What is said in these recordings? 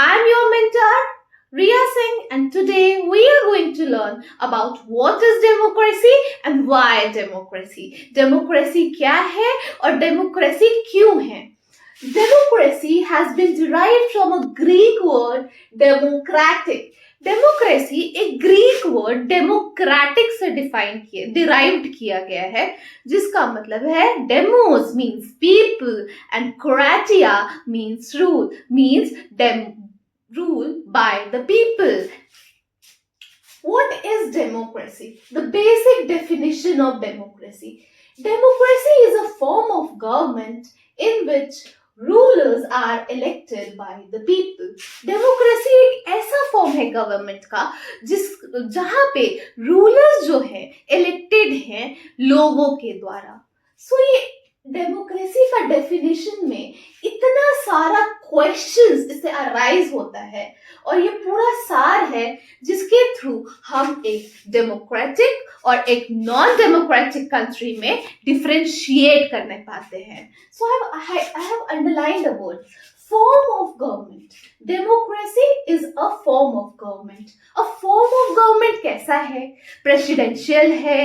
I'm your mentor, Riya Singh, and today we are going to learn about what is democracy and why democracy. Democracy क्या है और democracy क्यों है? Democracy has been derived from a Greek word democratic. Democracy एक Greek word democratic से derived किया गया है, जिसका मतलब है demos means people and kratia means means rule by the people. What is democracy? The basic definition of democracy. Democracy is a form of government in which rulers are elected by the people. Democracy एक ऐसा form है government का जहां पे rulers जो है elected हैं लोगों के द्वारा. ये डेमोक्रेसी का डेफिनेशन में इतना सारा क्वेश्चंस इससे अराइज होता है और ये पूरा सार है जिसके थ्रू हम एक डेमोक्रेटिक और एक नॉन डेमोक्रेटिक कंट्री में डिफरेंशिएट करने पाते हैं. So I have underlined the word form of government. Democracy is a form of government. A form of government कैसा है? Presidential है,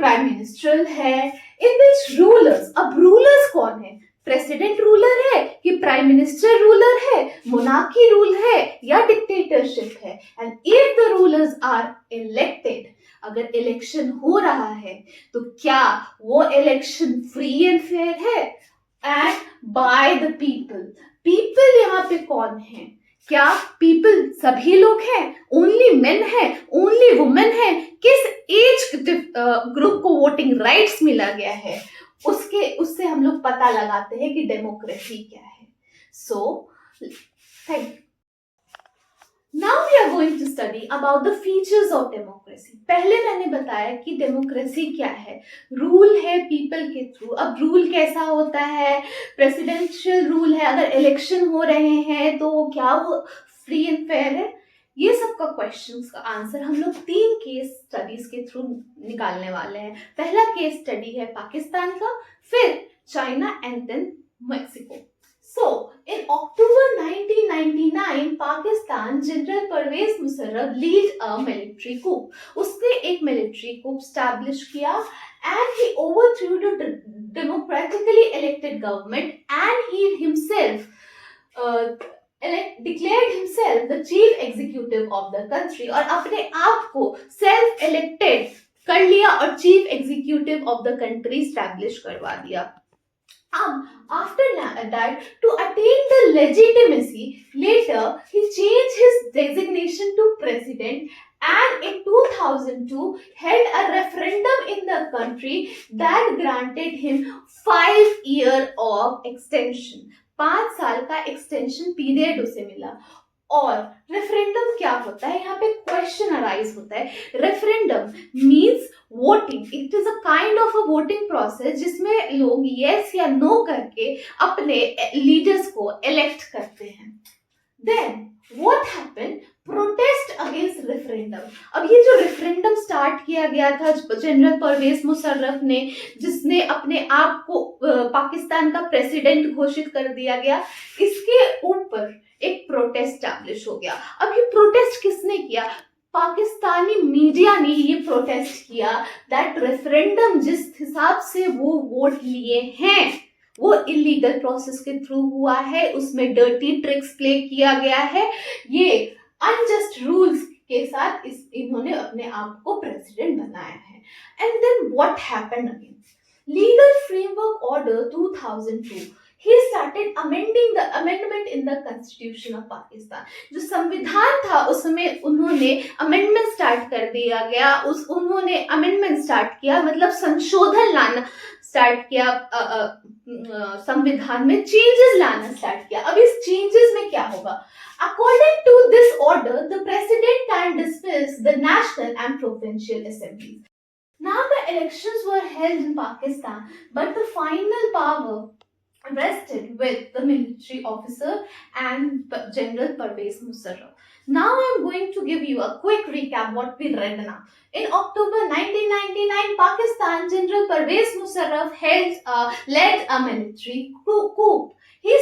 Prime Ministerial है, in which rulers. अब rulers कौन है? प्रेसिडेंट रूलर है कि प्राइम मिनिस्टर रूलर है, मोनार्की रूल है या डिक्टेटरशिप है. And if the rulers are elected, अगर इलेक्शन हो रहा है तो क्या वो इलेक्शन फ्री एंड फेयर है and by the people. People यहाँ पे कौन है? क्या पीपल सभी लोग हैं? ओनली मेन है? ओनली वुमेन है? किस एज ग्रुप को वोटिंग राइट्स मिला गया है? उससे हम लोग पता लगाते हैं कि डेमोक्रेसी क्या है. So thank you. Now we are going to study about the features of democracy. पहले मैंने बताया कि डेमोक्रेसी क्या है. रूल है पीपल के थ्रू. अब रूल कैसा होता है? प्रेसिडेंशियल रूल है. अगर इलेक्शन हो रहे हैं तो क्या वो फ्री एंड फेयर है? ये सब का क्वेश्चंस का आंसर हम लोग 3 केस स्टडीज के थ्रू निकालने वाले हैं. पहला केस स्टडी है पाकिस्तान का, फिर China and then Mexico. So, in October 1999, Pakistan General Pervez Musharraf led a military coup. उसने एक military coup establish किया and he overthrew the democratically elected government and he himself declared himself the chief executive of the country. और अपने आप को self elected कर लिया और chief executive of the country establish करवा दिया. After that, to attain the legitimacy, later he changed his designation to president and in 2002 held a referendum in the country that granted him 5 years of extension. 5 साल का extension period उसे मिला. और referendum क्या होता है? यहाँ पे क्वेश्चन अराइज होता है. Referendum means voting. It is a kind of a voting process जिसमें लोग यस या नो करके अपने लीडर्स को इलेक्ट करते हैं. Then what happened? Protest against referendum. अब ये जो रेफरेंडम स्टार्ट किया गया था जनरल परवेज मुशर्रफ ने, जिसने अपने आप को पाकिस्तान का प्रेसिडेंट घोषित कर दिया गया, इसके ऊपर एक प्रोटेस्ट स्टैब्लिश हो गया. अब ये प्रोटेस्ट किसने किया? पाकिस्तानी मीडिया ने ये प्रोटेस्ट किया दैट रेफरेंडम जिस हिसाब से वो वोट लिए हैं वो इलीगल प्रोसेस के थ्रू हुआ है, उसमें डर्टी ट्रिक्स प्ले किया गया है, ये अनजस्ट रूल्स के साथ इन्होंने अपने आप को प्रेसिडेंट बनाया है. And then what happened again? Legal framework order 2002, he started amending the amendment in the constitution of Pakistan. जो संविधान था उसमें उन्होंने अमेंडमेंट स्टार्ट कर दिया गया. उन्होंने अमेंडमेंट स्टार्ट किया, मतलब संशोधन लाना स्टार्ट किया, संविधान में चेंजेस लाना स्टार्ट किया. अब इस चेंजेस में क्या होगा? According to this order, the president can dismiss the national and provincial assemblies. Now the elections were held in Pakistan, but the final power rested with the military officer and General Pervez Musharraf. Now I am going to give you a quick recap what we read now. In October 1999, Pakistan General Pervez Musharraf led a military coup. He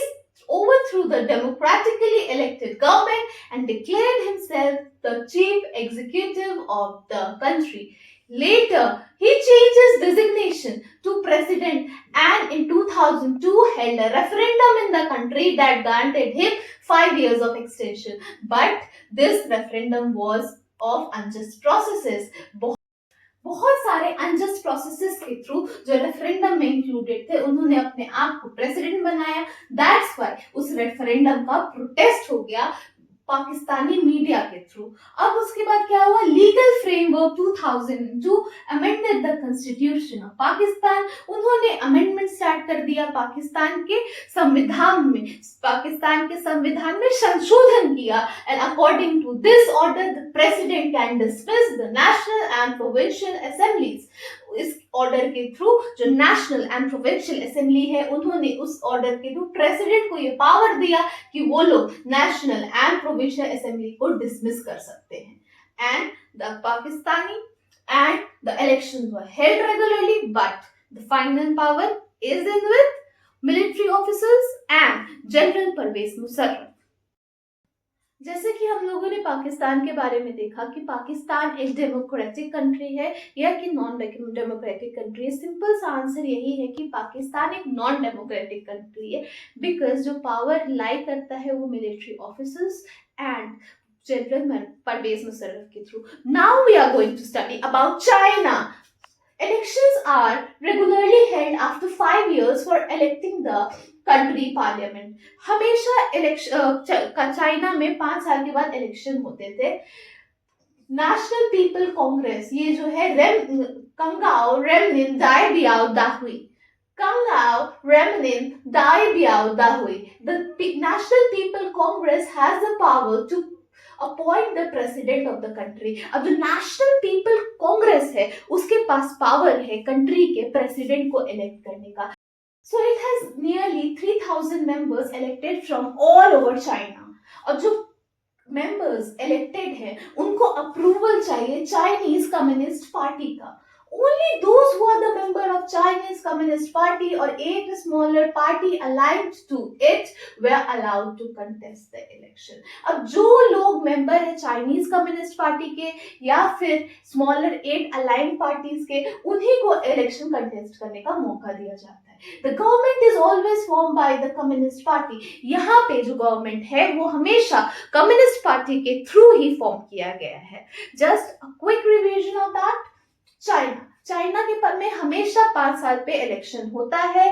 overthrew the democratically elected government and declared himself the chief executive of the country. Later, he changed his designation to president and in 2002 held a referendum in the country that granted him 5 years of extension. But this referendum was of unjust processes. बहुत सारे unjust processes के through जो referendum में included थे उन्होंने अपने आप को प्रेसिडेंट बनाया. दैट्स व्हाई उस रेफरेंडम का प्रोटेस्ट हो गया पाकिस्तानी मीडिया के थ्रू. अब उसके बाद क्या हुआ, legal framework 2002 amended the constitution of Pakistan. उन्होंने अमेंडमेंट स्टार्ट कर दिया पाकिस्तान के संविधान में संशोधन किया. And according to this order the president can dismiss the national and provincial assemblies. इस ऑर्डर के थ्रू जो नेशनल एंड प्रोविंशियल असेंबली है उन्होंने उस ऑर्डर के थ्रू प्रेसिडेंट को ये पावर दिया कि वो लोग नेशनल एंड प्रोविंशियल असेंबली को डिसमिस कर सकते हैं. And the Pakistani and the elections were held regularly but the final power is in with military officers and general Parvez Musharraf. जैसे कि हम लोगों ने पाकिस्तान के बारे में देखा कि पाकिस्तान एक डेमोक्रेटिक कंट्री है या कि नॉन डेमोक्रेटिक कंट्री है. सिंपल सा आंसर यही है कि पाकिस्तान एक नॉन डेमोक्रेटिक कंट्री है बिकॉज जो पावर लाई करता है वो military officers and general Parvez Musharraf के through. Now we are going to study about China. Elections are regularly held after 5 years for electing the country parliament. हमेशा चाइना में 5 साल के बाद इलेक्शन होते थे. नेशनल पीपल कांग्रेस ये जो है कंगाओ रेमनिन दाई बियाओ दाहुई. The National People Congress has the power to appoint the president of the country. अब जो नेशनल पीपल कांग्रेस है उसके पास पावर है कंट्री के प्रेसिडेंट को इलेक्ट करने का. So it has nearly 3000 members elected from all over China. और जो मेंबर्स इलेक्टेड हैं उनको अप्रूवल चाहिए चाइनीज कम्युनिस्ट पार्टी का. Only those who are the member of Chinese Communist Party or 8 smaller party aligned to it were allowed to contest the election. अब जो लोग member है चाइनीज कम्युनिस्ट पार्टी के या फिर स्मॉलर 8 अलाइंड पार्टीज के उन्हीं को इलेक्शन कंटेस्ट करने का मौका दिया जाता है. The government is always formed by the Communist Party. यहाँ पे जो गवर्नमेंट है वो हमेशा कम्युनिस्ट पार्टी के थ्रू ही फॉर्म किया गया है. Just a quick revision of that. China के में हमेशा 5 साल पे इलेक्शन होता है.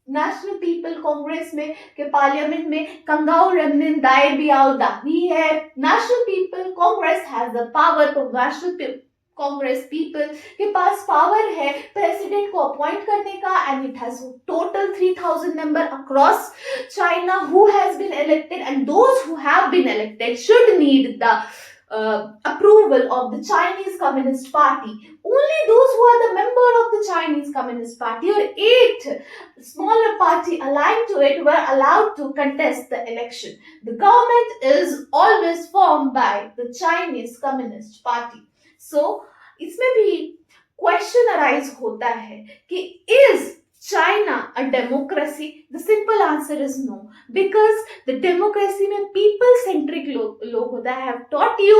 नेशनल पीपल कांग्रेस में के पार्लियामेंट में कंगाओ रेमनिन दाई बियाओ दाहुई है. National people congress has the power. तो नेशनल कांग्रेस पीपल के पास पावर है प्रेसिडेंट को अपॉइंट करने का and it has total 3000 member across China who has been elected and those who have been elected should need the approval of the Chinese Communist Party. Only those who are the member of the Chinese Communist Party or 8 smaller party aligned to it were allowed to contest the election. The government is always formed by the Chinese Communist Party. So, इसमें भी question arise होता है कि is China a democracy? The simple answer is no, because the democracy में people centric लोग होता है. I have taught you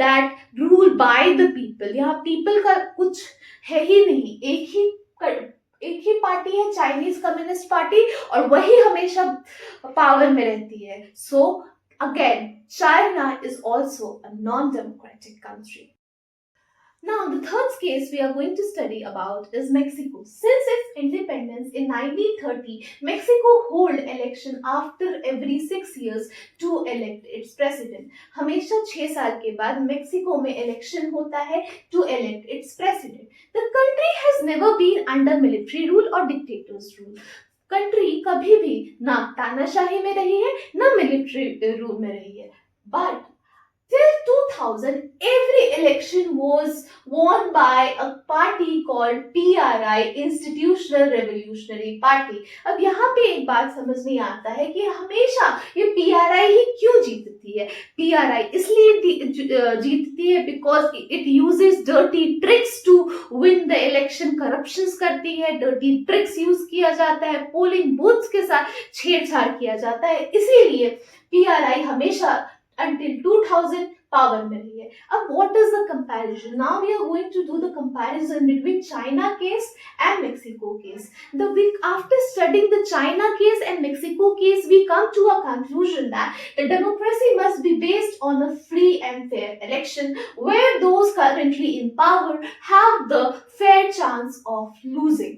that rule by the people. यहाँ people का कुछ है ही नहीं. एक ही पार्टी है चाइनीज कम्युनिस्ट पार्टी और वही हमेशा पावर में रहती है. So again, China is also a non-democratic country. Now, the third case we are going to study about is Mexico. Since its independence in 1930, Mexico hold election after every 6 years to elect its president. हमेशा 6 साल के बाद Mexico में election होता है to elect its president. The country has never been under military rule or dictator's rule. Country कभी भी ना तानाशाही में रही है ना मिलिट्री रूल में रही है. But till 2000, every election was won by a party called PRI, Institutional Revolutionary Party. अब यहाँ पे एक बात समझ नहीं आता है कि हमेशा ये PRI ही क्यों जीतती है. है। पीआरआई इसलिए जीतती है because it uses dirty tricks to win the election, corruptions करती है, डर्टी ट्रिक्स यूज किया जाता है, पोलिंग बूथ्स के साथ छेड़छाड़ किया जाता है, इसीलिए पीआरआई हमेशा until 2000 पावर में रही है। अब what is the comparison? Now we are going to do the comparison between China case and Mexico case. After studying the China case and Mexico case, we come to a conclusion that the democracy must be based on a free and fair election where those currently in power have the fair chance of losing.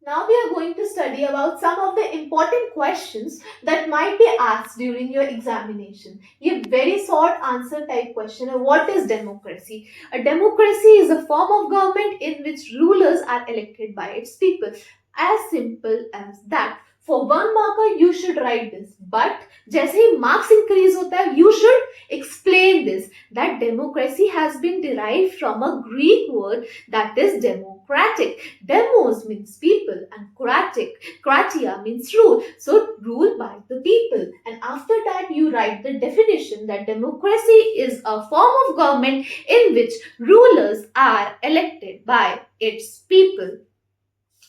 Now we are going to study about some of the important questions that might be asked during your examination. ये very short answer type question है. What is democracy? A democracy is a form of government in which rulers are elected by its people. As simple as that. For one marker you should write this, but जैसे ही marks increase होता है you should explain this, that democracy has been derived from a Greek word that is democratic. Demos means people and kratia means rule, so rule by the people. And after that you write the definition that democracy is a form of government in which rulers are elected by its people.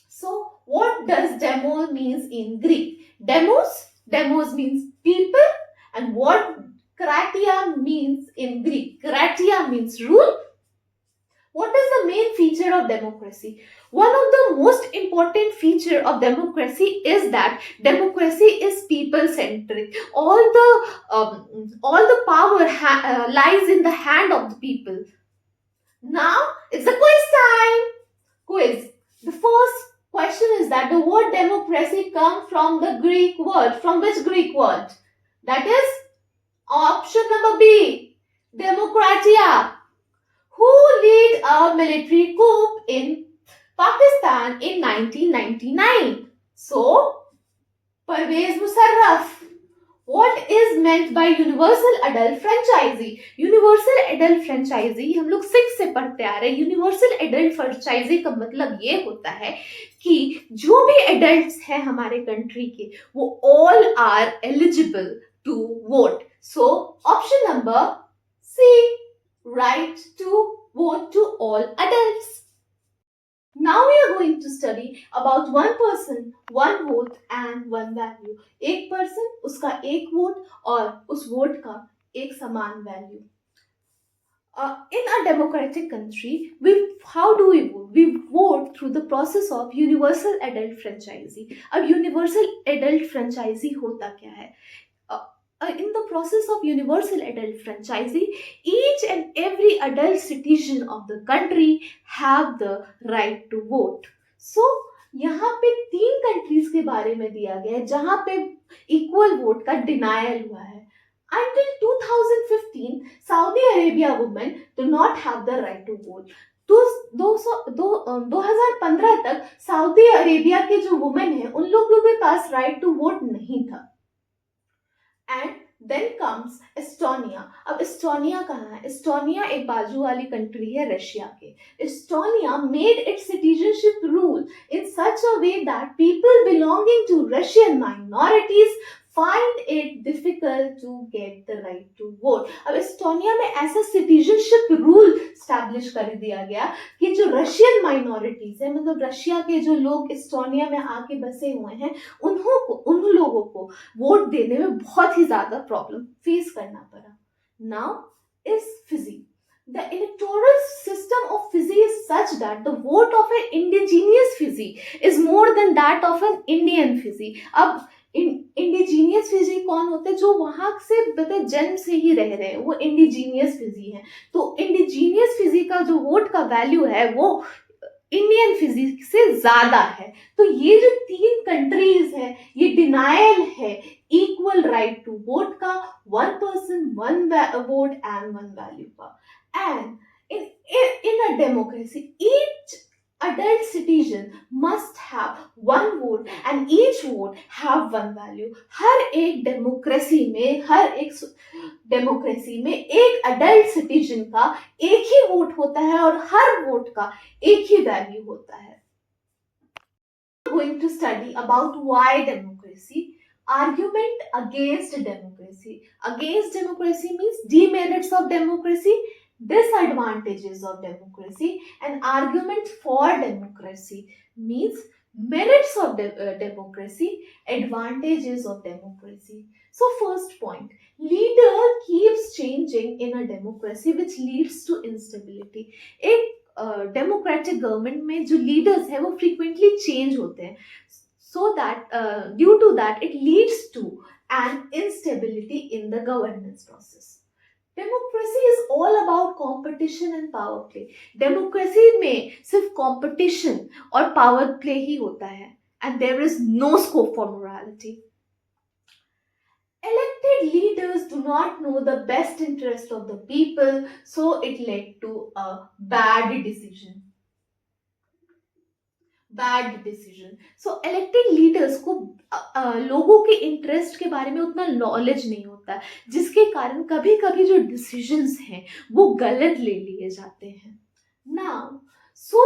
So what does demo means in Greek? Demos means people, and what kratia means in Greek? Kratia means rule. What is the main feature of democracy? One of the most important feature of democracy is that democracy is people-centric. All the power lies in the hand of the people. Now it's the quiz time. Quiz. The first question is that the word democracy comes from the Greek word. From which Greek word? That is option number B, democratia. Who led a military coup in Pakistan in 1999? So, Parvez Musharraf. What is meant by universal adult franchisee? Universal adult franchisee हम लोग 6 से पढ़ते आ रहे हैं। Universal adult franchise का मतलब ये होता है कि जो भी एडल्ट्स हैं हमारे कंट्री के वो all are eligible to vote. So option number C, right to vote to all adults. Now we are going to study about one person, one vote and one value. एक person, उसका एक vote और उस vote का एक समान value. In a democratic country, how do we vote? We vote through the process of universal adult franchisee. अब universal adult franchisee होता क्या है? In the process of universal adult franchisee, each and every adult citizen of the country have the right to vote. So यहाँ पे 3 countries के बारे में दिया गया है जहाँ पे इक्वल वोट का डिनायल हुआ है। Until 2015, Saudi Arabia women do not have the right to vote. 2015 तक सऊदी अरेबिया के जो वुमेन है उन लोगों के पास राइट टू वोट नहीं था। And then comes Estonia. अब एस्टोनिया कहाँ है? एस्टोनिया एक बाजू वाली कंट्री है रशिया के। Estonia made its citizenship rule in such a way that people belonging to Russian minorities find it difficult to get the right to vote. अब Estonia में ऐसा सिटीजनशिप रूल स्टैब्लिश कर दिया गया कि जो रशियन माइनॉरिटीज है, मतलब रशिया के जो लोग एस्टोनिया में आके बसे हुए हैं, उन लोगों को वोट देने में बहुत ही ज्यादा प्रॉब्लम फेस करना पड़ा। Now is Fiji. The electoral system of Fiji is such that the vote of an indigenous Fiji is more than that of an Indian Fiji. अब इंडिजीनियस फिजी कौन होते हैं? जो वहां से जन्म से ही रह रहे हैं, वो इंडिजीनियस फिजी हैं। तो इंडिजीनियस फिजी का जो वोट का वैल्यू है वो इंडियन फिजी से ज्यादा है। तो ये जो 3 कंट्रीज है ये डिनायल है इक्वल राइट टू वोट का, 1 person 1 vote and 1 value का। And in a democracy, each adult citizen must have 1 vote and each vote have 1 value. हर एक डेमोक्रेसी में एक अडल्ट सिटीजन का एक ही वोट होता है और हर वोट का एक ही वैल्यू होता है। Going to study about why democracy. Argument against democracy. Against democracy means demerits of democracy, disadvantages of democracy, and argument for democracy means merits of democracy, advantages of democracy. So first point, leader keeps changing in a democracy which leads to instability. एक democratic government में जो leaders है वो frequently change होते हैं, so that due to that it leads to an instability in the governance process. Democracy is all about competition and power play. Democracy में सिर्फ competition और पावर प्ले ही होता है, and there is no scope for morality. Elected leaders do not know the best interest of the people, so it led to a bad decision. So elected leaders को लोगों के interest के बारे में उतना नॉलेज नहीं होता, जिसके कारण कभी कभी जो डिसीजंस हैं वो गलत ले लिए जाते हैं. Now so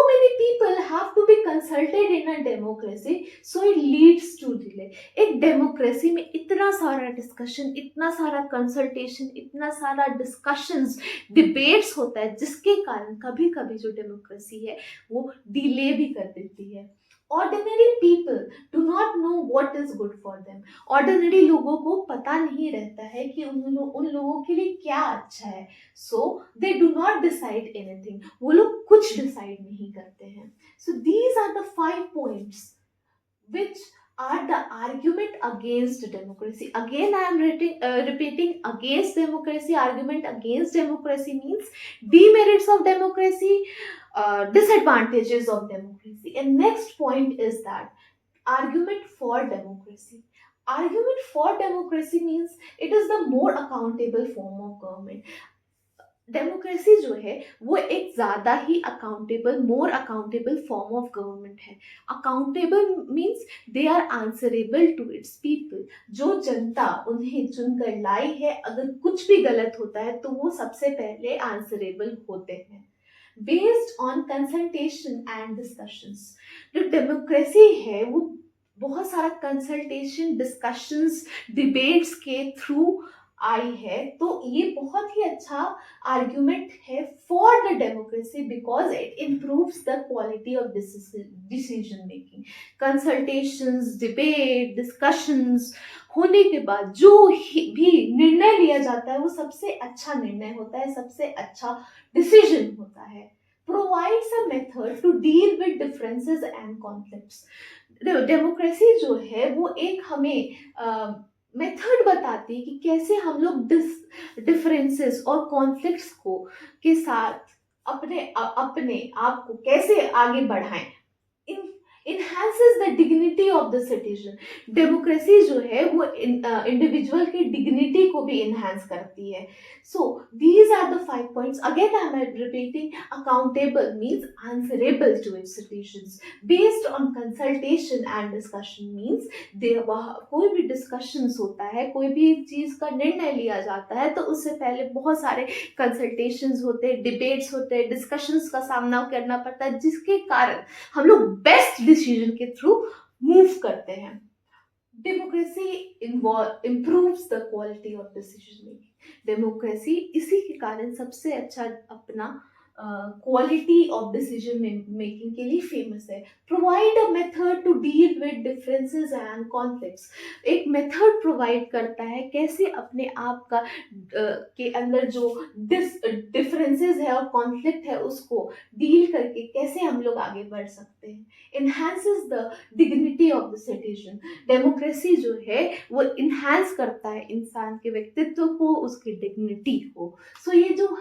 many people have to be consulted in a democracy, so it leads to delay. एक डेमोक्रेसी में इतना सारा डिस्कशन, इतना सारा कंसल्टेशन, इतना सारा डिस्कशंस, डिबेट्स होता है, जिसके कारण कभी कभी जो डेमोक्रेसी है वो डिले भी कर देती है. Ordinary people do not know what is good for them. Ordinary लोगों को पता नहीं रहता है कि उन लोगों के लिए क्या अच्छा है, so they do not decide anything. वो लोग कुछ डिसाइड नहीं करते हैं. So these are the 5 points which are the argument against democracy. Again I am repeating, against democracy, argument against democracy means demerits of democracy, disadvantages of democracy. And next point is that argument for democracy. Argument for democracy means it is the more accountable form of government. Democracy जो है वो एक ज़्यादा ही accountable, more accountable form of government है. Accountable means they are answerable to its people. जो जनता उन्हें चुनकर लाई है, अगर कुछ भी गलत होता है तो वो सबसे पहले आंसरेबल होते हैं. Based on consultation and discussions. जो डेमोक्रेसी है वो बहुत सारा कंसल्टेशन, डिस्कशंस, डिबेट्स के थ्रू आई है. तो ये बहुत ही अच्छा आर्ग्यूमेंट है for the democracy because it improves the quality of decision making. Consultations, debate, discussions होने के बाद जो भी निर्णय लिया जाता है वो सबसे अच्छा निर्णय होता है, सबसे अच्छा डिसीजन होता है. Provides a method to deal with differences and conflicts. Democracy जो है वो एक हमें मेथड बताती है कि कैसे हम लोग डिफरेंसेस और कॉन्फ्लिक्ट्स को के साथ अपने आप को कैसे आगे बढ़ाएं. enhances the dignity of the citizen. Democracy जो है वो इंडिविजुअल की डिग्निटी को भी enhance करती है. So these are the 5 points. Again I am repeating, accountable means answerable to its citizens. Based on consultation and discussion means कोई भी डिस्कशंस होता है, कोई भी एक चीज का निर्णय लिया जाता है तो उससे पहले बहुत सारे कंसल्टेशंस होते हैं, डिबेट्स होते हैं, डिस्कशंस का सामना करना पड़ता है, जिसके कारण हम लोग बेस्ट डिसीजन के थ्रू मूव करते हैं. Democracy improves the quality of decision making. Democracy इसी के कारण सबसे अच्छा अपना क्वालिटी ऑफ डिसीजन मेकिंग के लिए फेमस है. Provide a method to deal with differences and conflicts. एक मेथड प्रोवाइड करता है कैसे अपने आप का के अंदर जो डिफरेंसेस है और कॉन्फ्लिक्ट है उसको डील करके कैसे हम लोग आगे बढ़ सकते हैं. Enhances the dignity of the citizen. Democracy जो है वो इन्हांस करता है इंसान के व्यक्तित्व को, उसकी डिग्निटी को. सो ये जो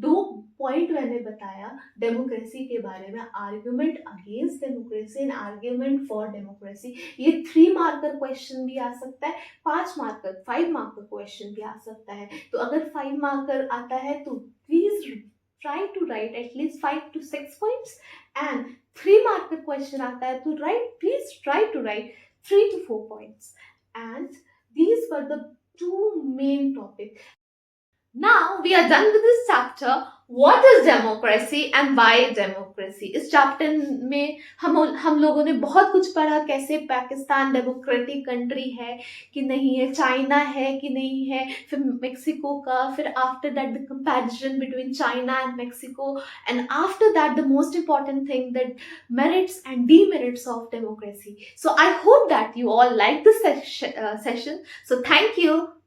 2 पॉइंट मैंने बताया डेमोक्रेसी के बारे में, argument against democracy and argument for democracy, ये 3 मार्कर क्वेश्चन भी आ सकता है, 5 मार्कर क्वेश्चन भी आ सकता है. तो अगर 5 मार्कर आता है तो please try to write at least 5 to 6 points, and 3 marker question आता है तो please try to write 3 to 4 points. And these were the 2 main topics. Now we are done with this chapter. What is democracy and why democracy? इस chapter में हम लोगों ने बहुत कुछ पढ़ा, कैसे पाकिस्तान डेमोक्रेटिक कंट्री है कि नहीं है, चाइना है कि नहीं है, फिर मेक्सिको का, फिर after that the comparison between China and Mexico, and after that the most important thing, that merits and demerits of democracy. So I hope that you all like this session. So thank you.